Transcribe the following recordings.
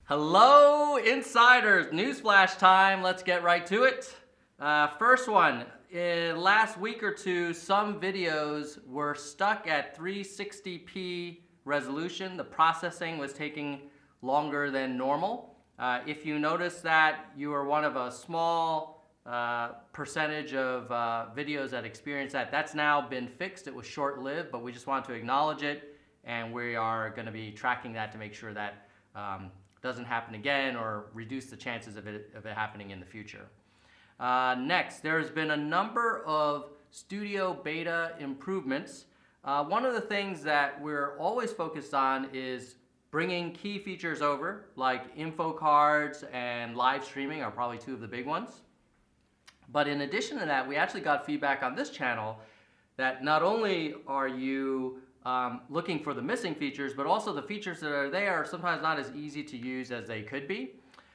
Hello, insiders. Newsflash time. Let's get right to it. First one. In last week or two, some videos were stuck at 360p resolution. The processing was taking longer than normal. If you notice that you are one of a small percentage of videos that experience that, that's now been fixed. It was short-lived, but we just want to acknowledge it, and we are going to be tracking that to make sure that doesn't happen again or reduce the chances of it happening in the future. Next, there's been a number of studio beta improvements. One of the things that we're always focused on is bringing key features over, like info cards and live streaming are probably two of the big ones. But in addition to that, we actually got feedback on this channel that not only are you looking for the missing features, but also the features that are there are sometimes not as easy to use as they could be.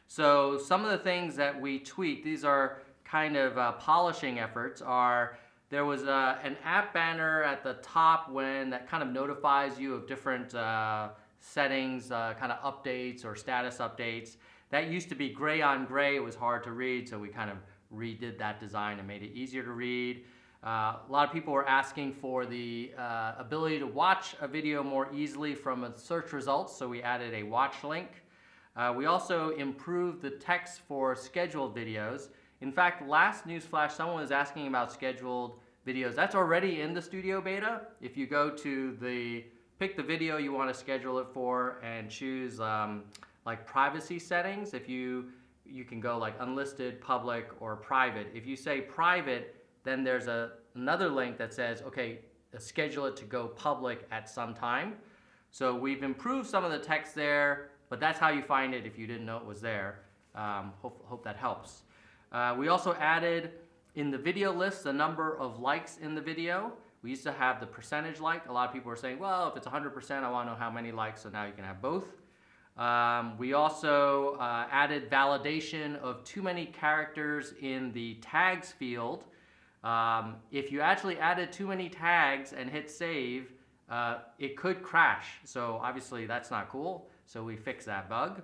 So some of the things that we tweaked, these are kind of polishing efforts, are there was an app banner at the top that kind of notifies you of different settings, kind of updates or status updates. That used to be gray on gray. It was hard to read, so we kind of redid that design and made it easier to read. A lot of people were asking for the ability to watch a video more easily from a search results, so we added a watch link. We also improved the text for scheduled videos. In fact, last newsflash, someone was asking about scheduled videos. That's already in the studio beta. If you go to pick the video you want to schedule it for and choose like privacy settings, if you can go like unlisted, public, or private. If you say private, then there's another link that says, okay, schedule it to go public at some time. So we've improved some of the text there, but that's how you find it if you didn't know it was there. Hope that helps. We also added in the video list the number of likes in the video. We used to have the percentage like. A lot of people were saying, well, if it's 100%, I want to know how many likes, so now you can have both. We also added validation of too many characters in the tags field. If you actually added too many tags and hit save, it could crash. So obviously that's not cool. So we fixed that bug.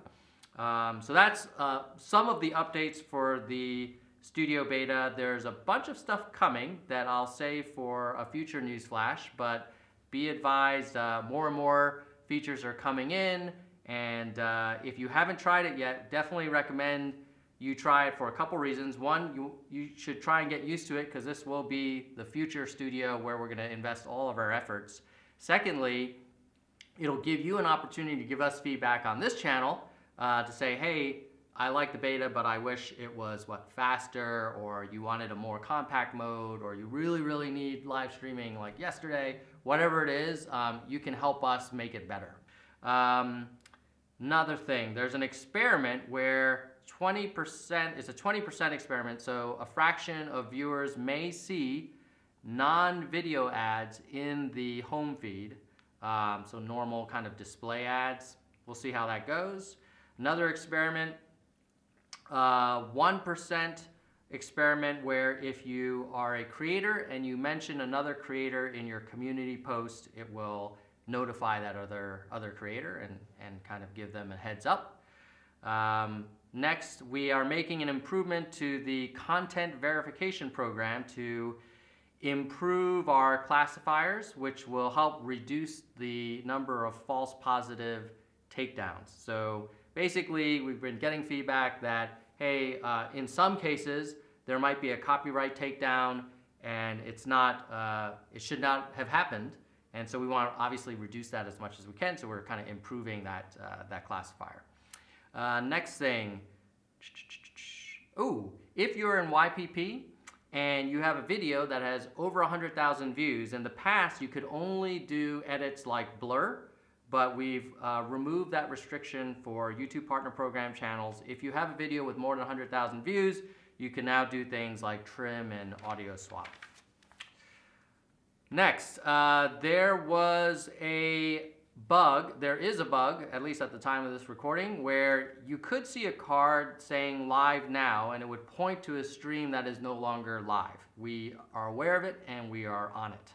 So that's some of the updates for the studio beta. There's a bunch of stuff coming that I'll save for a future newsflash, but be advised, more and more features are coming in. And if you haven't tried it yet, definitely recommend you try it for a couple reasons. One, you should try and get used to it because this will be the future studio where we're going to invest all of our efforts. Secondly, it'll give you an opportunity to give us feedback on this channel to say, hey, I like the beta, but I wish it was faster, or you wanted a more compact mode, or you really, really need live streaming like yesterday. Whatever it is, you can help us make it better. Another thing, there's an experiment where 20%, it's a 20% experiment, so a fraction of viewers may see non-video ads in the home feed, so normal kind of display ads. We'll see how that goes. Another experiment, 1% experiment where if you are a creator and you mention another creator in your community post, it will notify that other creator and kind of give them a heads up. Next, we are making an improvement to the content verification program to improve our classifiers, which will help reduce the number of false positive takedowns. So basically, we've been getting feedback that, hey, in some cases, there might be a copyright takedown and it's not, it should not have happened. And so we want to obviously reduce that as much as we can, so we're kind of improving that, that classifier. Next thing, if you're in YPP and you have a video that has over 100,000 views, in the past you could only do edits like blur, but we've removed that restriction for YouTube Partner Program channels. If you have a video with more than 100,000 views, you can now do things like trim and audio swap. Next, there is a bug, at least at the time of this recording, where you could see a card saying live now and it would point to a stream that is no longer live. We are aware of it and we are on it.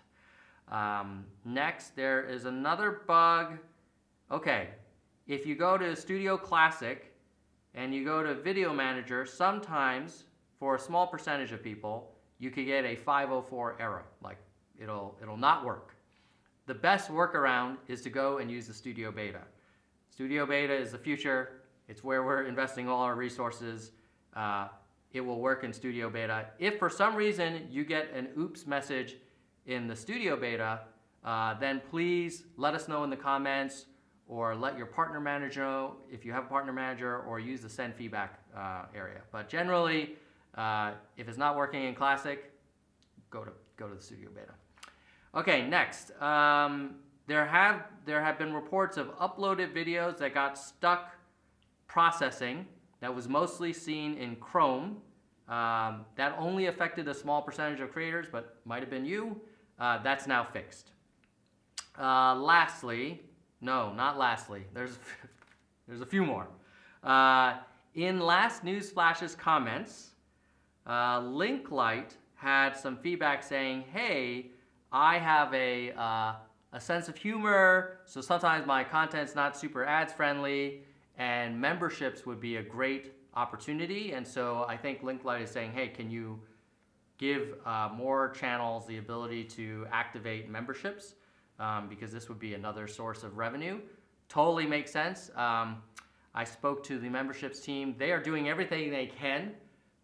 Next, there is another bug. Okay, if you go to Studio Classic and you go to Video Manager, sometimes for a small percentage of people, you could get a 504 error, like it'll not work. The best workaround is to go and use the Studio Beta. Studio Beta is the future. It's where we're investing all our resources. It will work in Studio Beta. If for some reason you get an oops message in the Studio Beta, then please let us know in the comments, or let your partner manager know if you have a partner manager, or use the send feedback area. But generally, if it's not working in Classic, go to the Studio Beta. Okay, next. There have been reports of uploaded videos that got stuck processing. That was mostly seen in Chrome. That only affected a small percentage of creators, but might have been you. That's now fixed. Lastly, no, not lastly. There's a few more. In last Newsflash's comments, Linklight had some feedback saying, hey, I have a sense of humor, so sometimes my content's not super ads friendly, and memberships would be a great opportunity. And so I think Linklight is saying, hey, can you give more channels the ability to activate memberships? Because this would be another source of revenue. Totally makes sense. I spoke to the memberships team. They are doing everything they can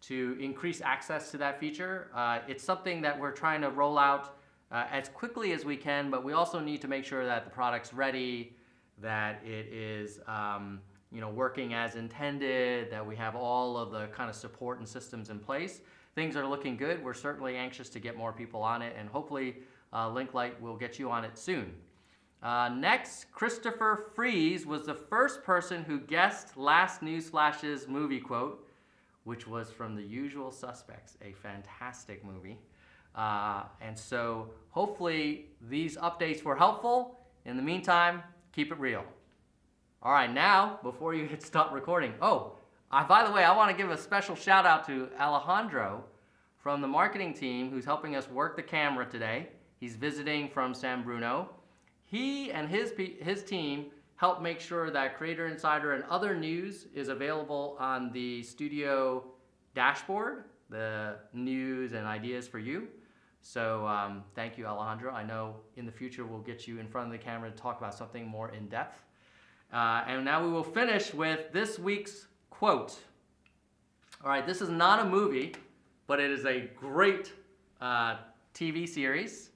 to increase access to that feature. It's something that we're trying to roll out as quickly as we can, but we also need to make sure that the product's ready, that it is working as intended, that we have all of the kind of support and systems in place. Things are looking good. We're certainly anxious to get more people on it, and hopefully Linklight will get you on it soon. Next, Christopher Freeze was the first person who guessed last Newsflash's movie quote, which was from The Usual Suspects, a fantastic movie. And so hopefully these updates were helpful. In the meantime, keep it real. All right, now, before you hit stop recording, by the way, I want to give a special shout out to Alejandro from the marketing team who's helping us work the camera today. He's visiting from San Bruno. He and his team help make sure that Creator Insider and other news is available on the studio dashboard, the news and ideas for you. So thank you, Alejandro. I know in the future we'll get you in front of the camera to talk about something more in depth. And now we will finish with this week's quote. All right, this is not a movie, but it is a great TV series.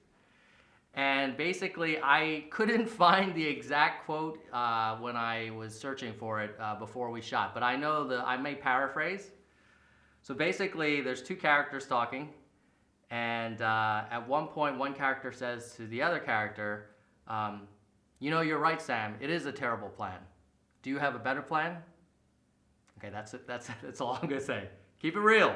And basically, I couldn't find the exact quote when I was searching for it before we shot, but I know I may paraphrase. So basically, there's two characters talking, and at one point, one character says to the other character, you're right, Sam, it is a terrible plan. Do you have a better plan? Okay, that's it. That's all I'm gonna say. Keep it real.